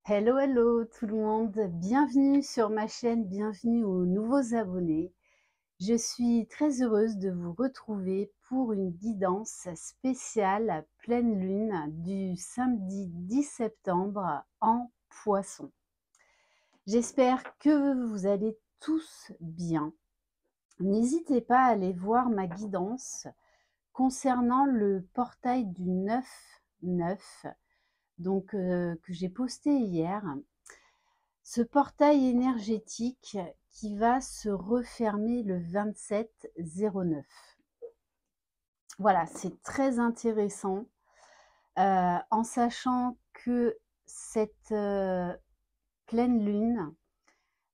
Hello, hello tout le monde, bienvenue sur ma chaîne, bienvenue aux nouveaux abonnés. Je suis très heureuse de vous retrouver pour une guidance spéciale pleine lune du samedi 10 septembre en Poisson. J'espère que vous allez tous bien. N'hésitez pas à aller voir ma guidance concernant le portail du 9-9 que j'ai posté hier. Ce portail énergétique qui va se refermer le 27/09. Voilà, c'est très intéressant, en sachant que cette pleine lune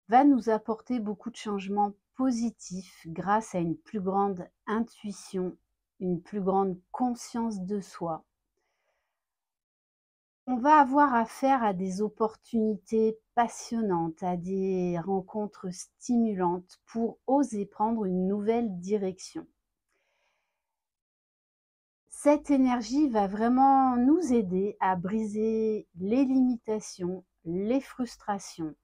va nous apporter beaucoup de changements positifs grâce à une plus grande intuition, une plus grande conscience de soi. On va avoir affaire à des opportunités passionnantes, à des rencontres stimulantes pour oser prendre une nouvelle direction. Cette énergie va vraiment nous aider à briser les limitations, les frustrations.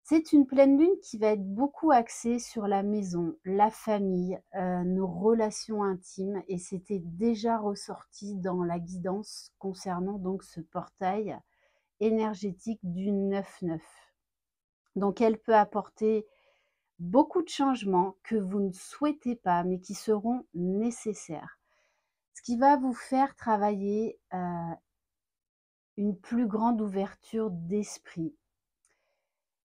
C'est une pleine lune qui va être beaucoup axée sur la maison, la famille, nos relations intimes, et c'était déjà ressorti dans la guidance concernant donc ce portail énergétique du 9-9. Donc elle peut apporter beaucoup de changements que vous ne souhaitez pas, mais qui seront nécessaires. Ce qui va vous faire travailler une plus grande ouverture d'esprit,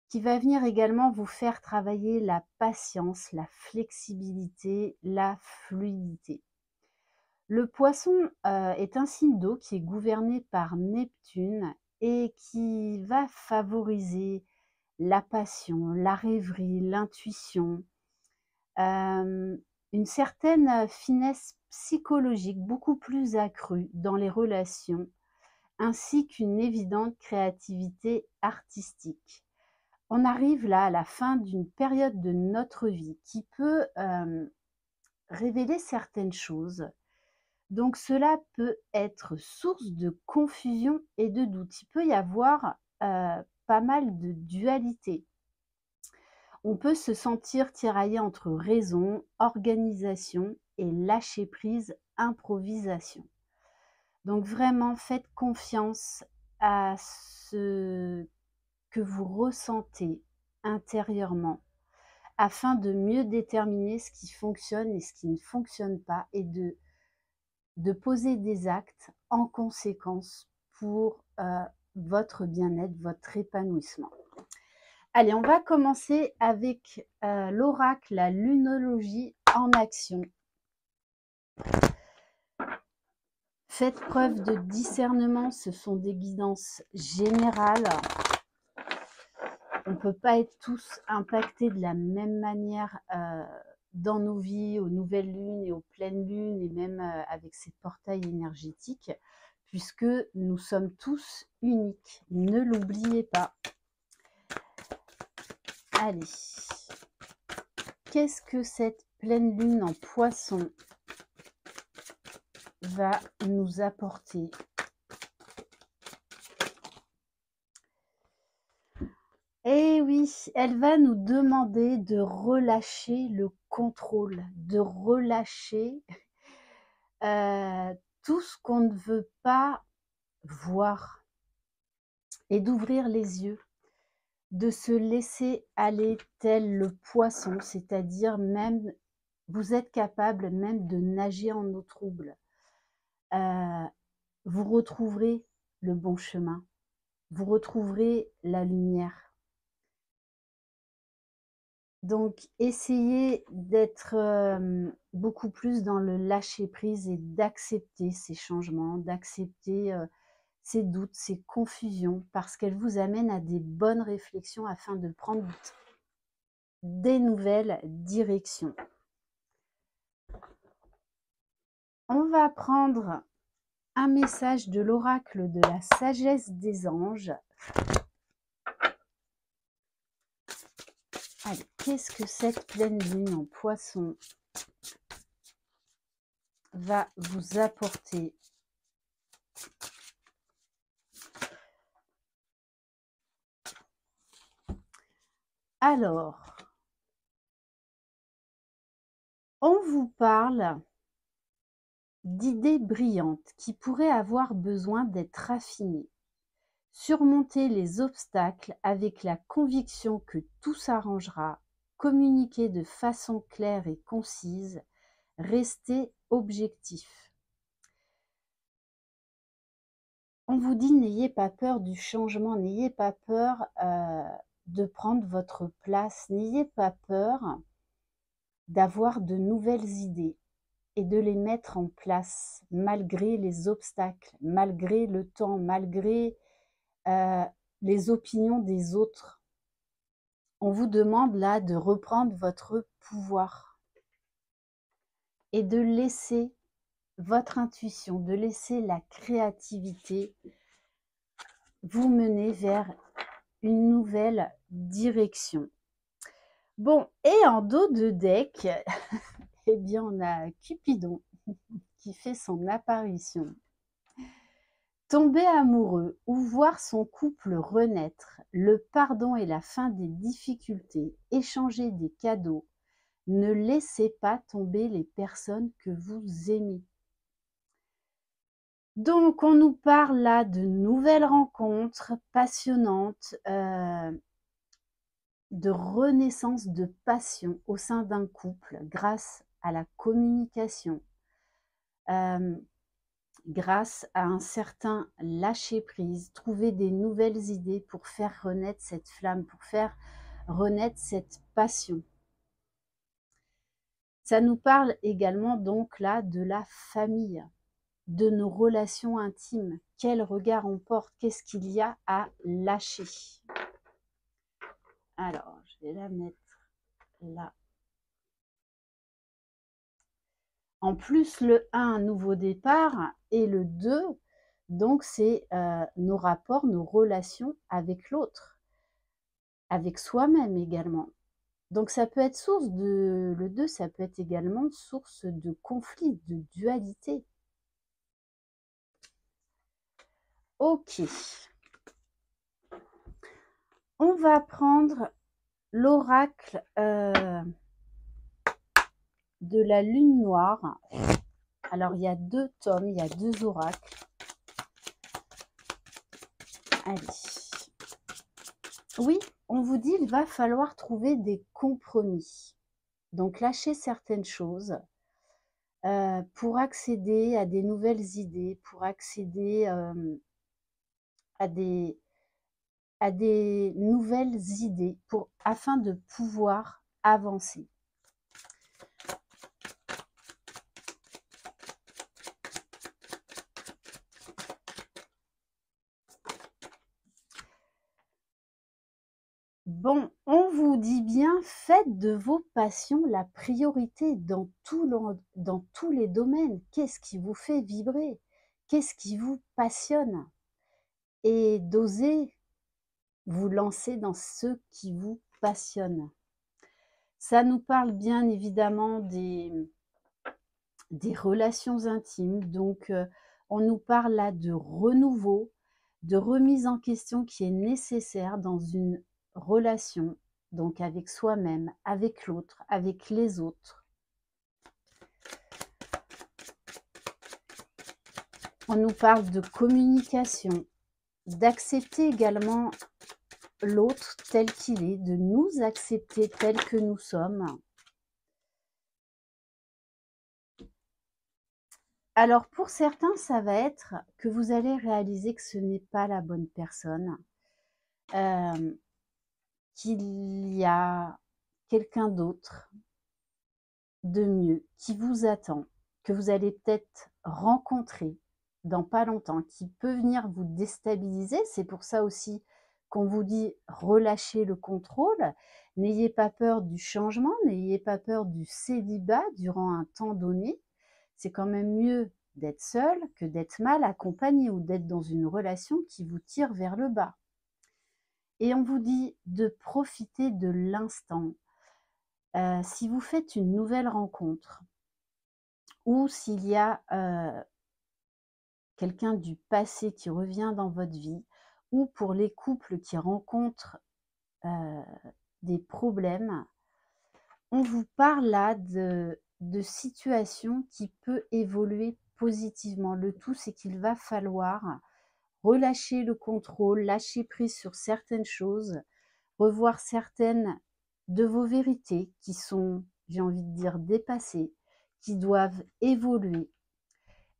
qui va venir également vous faire travailler la patience, la flexibilité, la fluidité. Le Poisson est un signe d'eau qui est gouverné par Neptune et qui va favoriser la passion, la rêverie, l'intuition, une certaine finesse psychologique beaucoup plus accrue dans les relations, ainsi qu'une évidente créativité artistique. On arrive là à la fin d'une période de notre vie qui peut révéler certaines choses. Donc cela peut être source de confusion et de doute. Il peut y avoir pas mal de dualité. On peut se sentir tiraillé entre raison, organisation et lâcher prise, improvisation. Donc vraiment, faites confiance à ce que vous ressentez intérieurement afin de mieux déterminer ce qui fonctionne et ce qui ne fonctionne pas, et de poser des actes en conséquence pour votre bien-être, votre épanouissement. Allez, on va commencer avec l'oracle, la lunologie en action. Faites preuve de discernement, ce sont des guidances générales. On ne peut pas être tous impactés de la même manière dans nos vies, aux nouvelles lunes et aux pleines lunes, et même avec ces portails énergétiques, puisque nous sommes tous uniques. Ne l'oubliez pas. Allez, qu'est-ce que cette pleine lune en Poisson va nous apporter? Eh oui, elle va nous demander de relâcher le contrôle, de relâcher tout ce qu'on ne veut pas voir, et d'ouvrir les yeux, de se laisser aller tel le poisson, c'est-à-dire même, vous êtes capable même de nager en eau trouble. Vous retrouverez le bon chemin, vous retrouverez la lumière. Donc, essayez d'être beaucoup plus dans le lâcher-prise et d'accepter ces changements, d'accepter ces doutes, ces confusions, parce qu'elles vous amènent à des bonnes réflexions afin de prendre des nouvelles directions. On va prendre un message de l'oracle de la sagesse des anges. Allez, qu'est-ce que cette pleine lune en Poisson va vous apporter? Alors, on vous parle d'idées brillantes qui pourraient avoir besoin d'être raffinées. Surmonter les obstacles avec la conviction que tout s'arrangera, communiquer de façon claire et concise, rester objectif. On vous dit n'ayez pas peur du changement, n'ayez pas peur de prendre votre place, n'ayez pas peur d'avoir de nouvelles idées et de les mettre en place malgré les obstacles, malgré le temps, malgré les opinions des autres. On vous demande là de reprendre votre pouvoir et de laisser votre intuition, de laisser la créativité vous mener vers une nouvelle direction. Bon, et en dos de deck, eh bien, on a Cupidon qui fait son apparition. Tomber amoureux ou voir son couple renaître, le pardon et la fin des difficultés, échanger des cadeaux, ne laissez pas tomber les personnes que vous aimez. Donc, on nous parle là de nouvelles rencontres passionnantes, de renaissance de passion au sein d'un couple grâce à la communication, grâce à un certain lâcher-prise, trouver des nouvelles idées pour faire renaître cette flamme, pour faire renaître cette passion. Ça nous parle également donc là de la famille, de nos relations intimes. Quel regard on porte? Qu'est-ce qu'il y a à lâcher? Alors, je vais la mettre là. En plus, le 1, un nouveau départ, et le 2, donc c'est nos rapports, nos relations avec l'autre, avec soi-même également. Donc ça peut être source de, le 2, ça peut être également source de conflit, de dualité. Ok. On va prendre l'oracle de la lune noire. Alors, il y a 2 tomes, il y a 2 oracles. Allez. Oui, on vous dit, il va falloir trouver des compromis. Donc, lâcher certaines choses pour accéder à des nouvelles idées, pour accéder à des nouvelles idées, afin de pouvoir avancer. Bon, on vous dit bien, faites de vos passions la priorité dans tous les domaines. Qu'est-ce qui vous fait vibrer? Qu'est-ce qui vous passionne? Et d'oser vous lancer dans ce qui vous passionne. Ça nous parle bien évidemment des relations intimes. Donc, on nous parle là de renouveau, de remise en question qui est nécessaire dans une relation, donc avec soi-même, avec l'autre, avec les autres. On nous parle de communication, d'accepter également l'autre tel qu'il est, de nous accepter tel que nous sommes. Alors pour certains, ça va être que vous allez réaliser que ce n'est pas la bonne personne, qu'il y a quelqu'un d'autre de mieux qui vous attend, que vous allez peut-être rencontrer dans pas longtemps, qui peut venir vous déstabiliser. C'est pour ça aussi qu'on vous dit relâchez le contrôle, n'ayez pas peur du changement, n'ayez pas peur du célibat durant un temps donné. C'est quand même mieux d'être seul que d'être mal accompagné ou d'être dans une relation qui vous tire vers le bas. Et on vous dit de profiter de l'instant. Si vous faites une nouvelle rencontre ou s'il y a quelqu'un du passé qui revient dans votre vie, ou pour les couples qui rencontrent des problèmes. On vous parle là de situations qui peuvent évoluer positivement. Le tout, c'est qu'il va falloir relâcher le contrôle, lâcher prise sur certaines choses, revoir certaines de vos vérités qui sont, j'ai envie de dire, dépassées, qui doivent évoluer.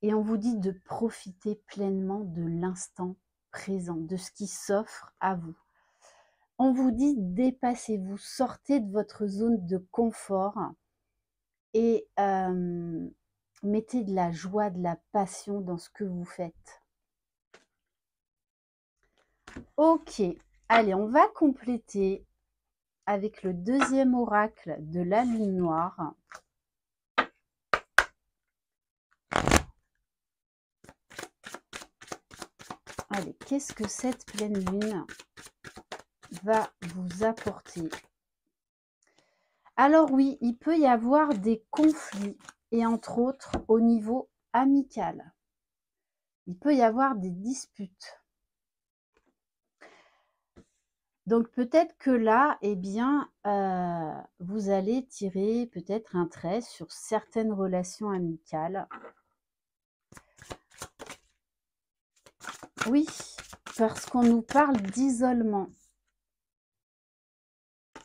Et on vous dit de profiter pleinement de l'instant présent, de ce qui s'offre à vous. On vous dit dépassez-vous, sortez de votre zone de confort et mettez de la joie, de la passion dans ce que vous faites. Ok, allez, on va compléter avec le deuxième oracle de la lune noire. Allez, qu'est-ce que cette pleine lune va vous apporter? Alors oui, il peut y avoir des conflits, et entre autres au niveau amical. Il peut y avoir des disputes. Donc peut-être que là, eh bien, vous allez tirer peut-être un trait sur certaines relations amicales. Oui, parce qu'on nous parle d'isolement.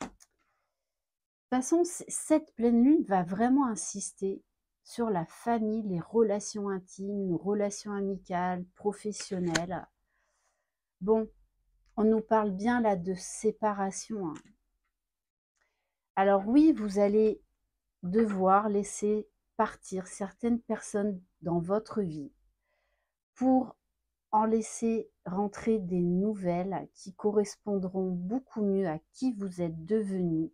De toute façon, cette pleine lune va vraiment insister sur la famille, les relations intimes, nos relations amicales, professionnelles. Bon, on nous parle bien là de séparation. Alors oui, vous allez devoir laisser partir certaines personnes dans votre vie pour en laisser rentrer des nouvelles qui correspondront beaucoup mieux à qui vous êtes devenu.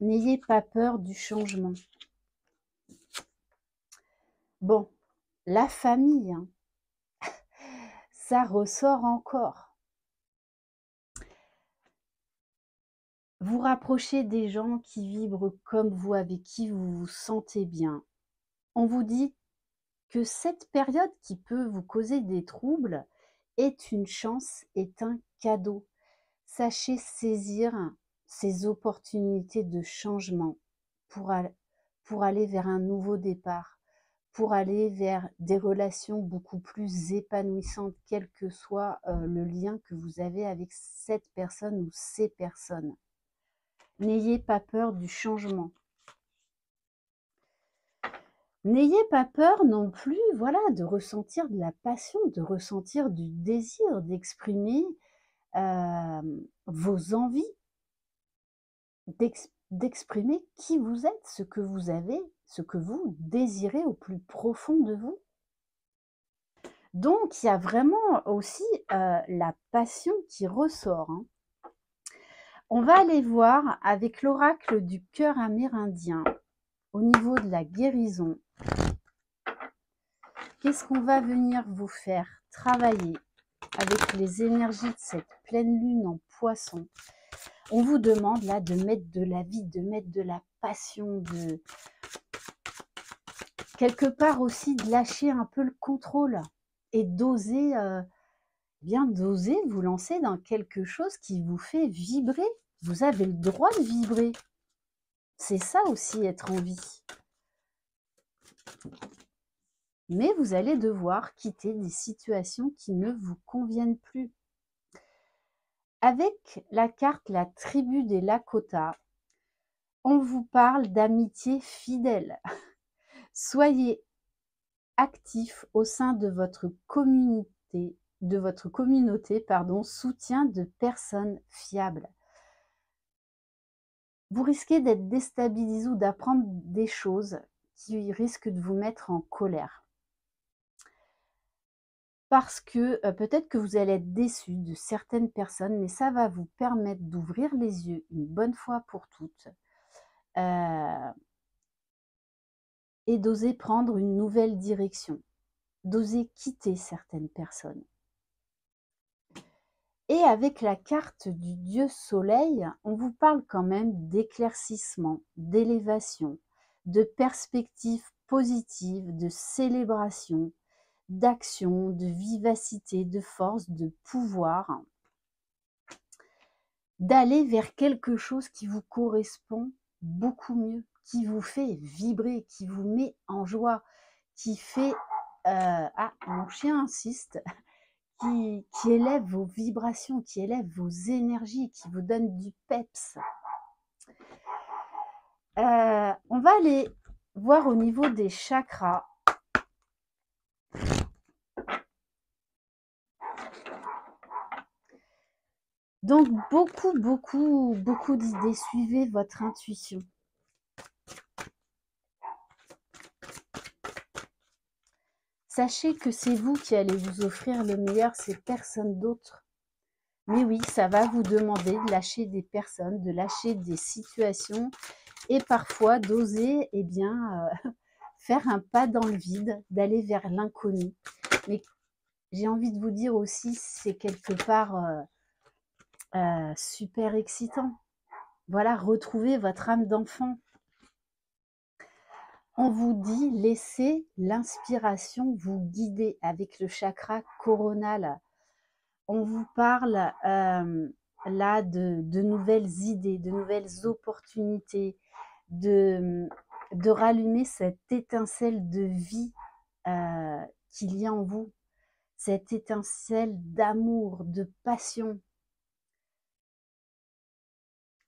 N'ayez pas peur du changement. Bon, la famille, hein, ça ressort encore. Vous rapprochez des gens qui vibrent comme vous, avec qui vous vous sentez bien. On vous dit que cette période qui peut vous causer des troubles est une chance, est un cadeau. Sachez saisir ces opportunités de changement pour aller vers un nouveau départ, pour aller vers des relations beaucoup plus épanouissantes, quel que soit le lien que vous avez avec cette personne ou ces personnes. N'ayez pas peur du changement. N'ayez pas peur non plus, voilà, de ressentir de la passion, de ressentir du désir, d'exprimer vos envies, d'exprimer qui vous êtes, ce que vous avez, ce que vous désirez au plus profond de vous. Donc, il y a vraiment aussi la passion qui ressort. Hein. On va aller voir avec l'oracle du cœur amérindien au niveau de la guérison. Qu'est-ce qu'on va venir vous faire travailler avec les énergies de cette pleine lune en poisson? On vous demande là de mettre de la vie, de mettre de la passion, de quelque part aussi de lâcher un peu le contrôle et d'oser, bien d'oser vous lancer dans quelque chose qui vous fait vibrer. Vous avez le droit de vibrer. C'est ça aussi être en vie. Mais vous allez devoir quitter des situations qui ne vous conviennent plus. Avec la carte La tribu des Lakota, on vous parle d'amitié fidèle. Soyez actif au sein de votre communauté, soutien de personnes fiables. Vous risquez d'être déstabilisé ou d'apprendre des choses qui risquent de vous mettre en colère. Parce que peut-être que vous allez être déçu de certaines personnes, mais ça va vous permettre d'ouvrir les yeux une bonne fois pour toutes et d'oser prendre une nouvelle direction, d'oser quitter certaines personnes. Et avec la carte du dieu soleil, on vous parle quand même d'éclaircissement, d'élévation, de perspectives positives, de célébration, d'action, de vivacité, de force, de pouvoir. d'aller vers quelque chose qui vous correspond beaucoup mieux, qui vous fait vibrer, qui vous met en joie, qui fait, ah, mon chien insiste, qui élève vos vibrations, qui élève vos énergies, qui vous donne du peps. On va aller voir au niveau des chakras. Donc beaucoup d'idées. Suivez votre intuition. Sachez que c'est vous qui allez vous offrir le meilleur, c'est personne d'autre. Mais oui, ça va vous demander de lâcher des personnes, de lâcher des situations et parfois d'oser, eh bien, faire un pas dans le vide, d'aller vers l'inconnu. Mais j'ai envie de vous dire aussi, c'est quelque part super excitant. Voilà, retrouvez votre âme d'enfant. On vous dit, laissez l'inspiration vous guider avec le chakra coronal. On vous parle là de nouvelles idées, de nouvelles opportunités, de rallumer cette étincelle de vie qu'il y a en vous, cette étincelle d'amour, de passion.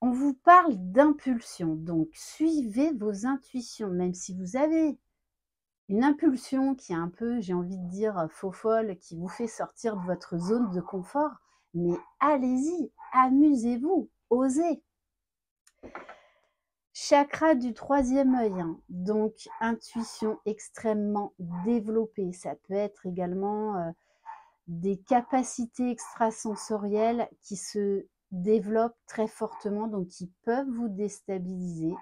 On vous parle d'impulsion, donc suivez vos intuitions, même si vous avez une impulsion qui est un peu, j'ai envie de dire, faux-folle, qui vous fait sortir de votre zone de confort, mais allez-y, amusez-vous, osez. Chakra du troisième œil, hein, donc intuition extrêmement développée. Ça peut être également des capacités extrasensorielles qui se développent très fortement, donc qui peuvent vous déstabiliser.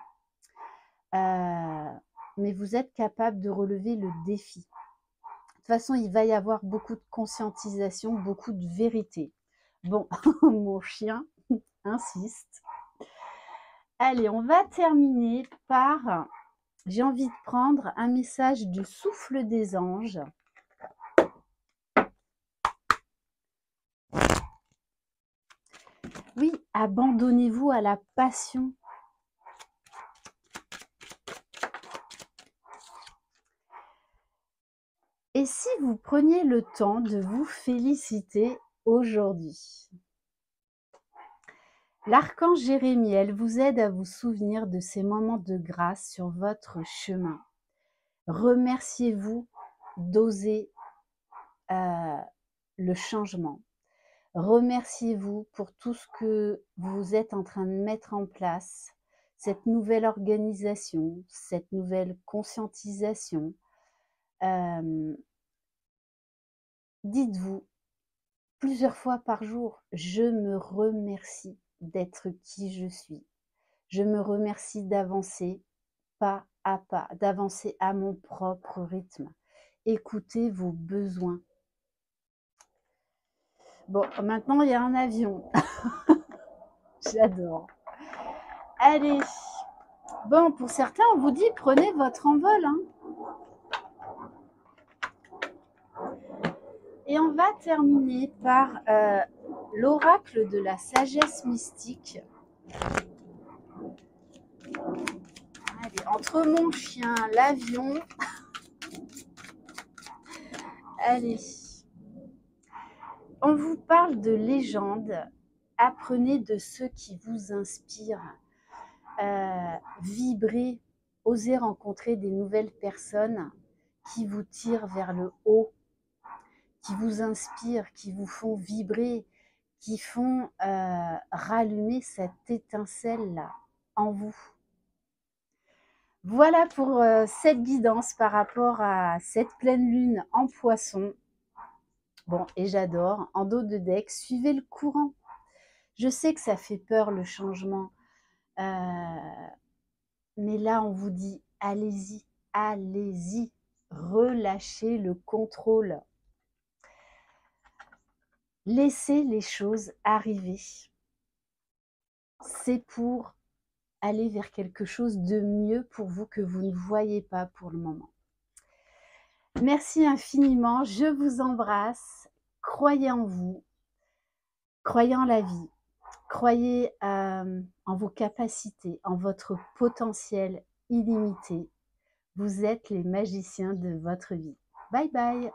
Mais vous êtes capable de relever le défi. De toute façon, il va y avoir beaucoup de conscientisation, beaucoup de vérité. Bon, mon chien insiste. Allez, on va terminer par, j'ai envie de prendre un message du souffle des anges. Oui, abandonnez-vous à la passion. Et si vous preniez le temps de vous féliciter aujourd'hui? L'archange Jérémiel vous aide à vous souvenir de ces moments de grâce sur votre chemin. Remerciez-vous d'oser le changement. Remerciez-vous pour tout ce que vous êtes en train de mettre en place, cette nouvelle organisation, cette nouvelle conscientisation. Dites-vous plusieurs fois par jour, je me remercie d'être qui je suis. Je me remercie d'avancer pas à pas, d'avancer à mon propre rythme. Écoutez vos besoins. Bon, maintenant, il y a un avion. J'adore. Allez. Bon, pour certains, on vous dit, prenez votre envol. Hein. Et on va terminer par l'oracle de la sagesse mystique. Allez, entre mon chien, l'avion. Allez. On vous parle de légendes. Apprenez de ceux qui vous inspirent. Vibrez, osez rencontrer des nouvelles personnes qui vous tirent vers le haut, qui vous inspirent, qui vous font vibrer, qui font rallumer cette étincelle-là en vous. Voilà pour cette guidance par rapport à cette pleine lune en Poisson. Bon, et j'adore, en dos de deck, suivez le courant. Je sais que ça fait peur le changement, mais là on vous dit allez-y, allez-y, relâchez le contrôle. Laissez les choses arriver. C'est pour aller vers quelque chose de mieux pour vous que vous ne voyez pas pour le moment. Merci infiniment, je vous embrasse. Croyez en vous, croyez en la vie, Croyez, en vos capacités, en votre potentiel illimité. Vous êtes les magiciens de votre vie. Bye bye.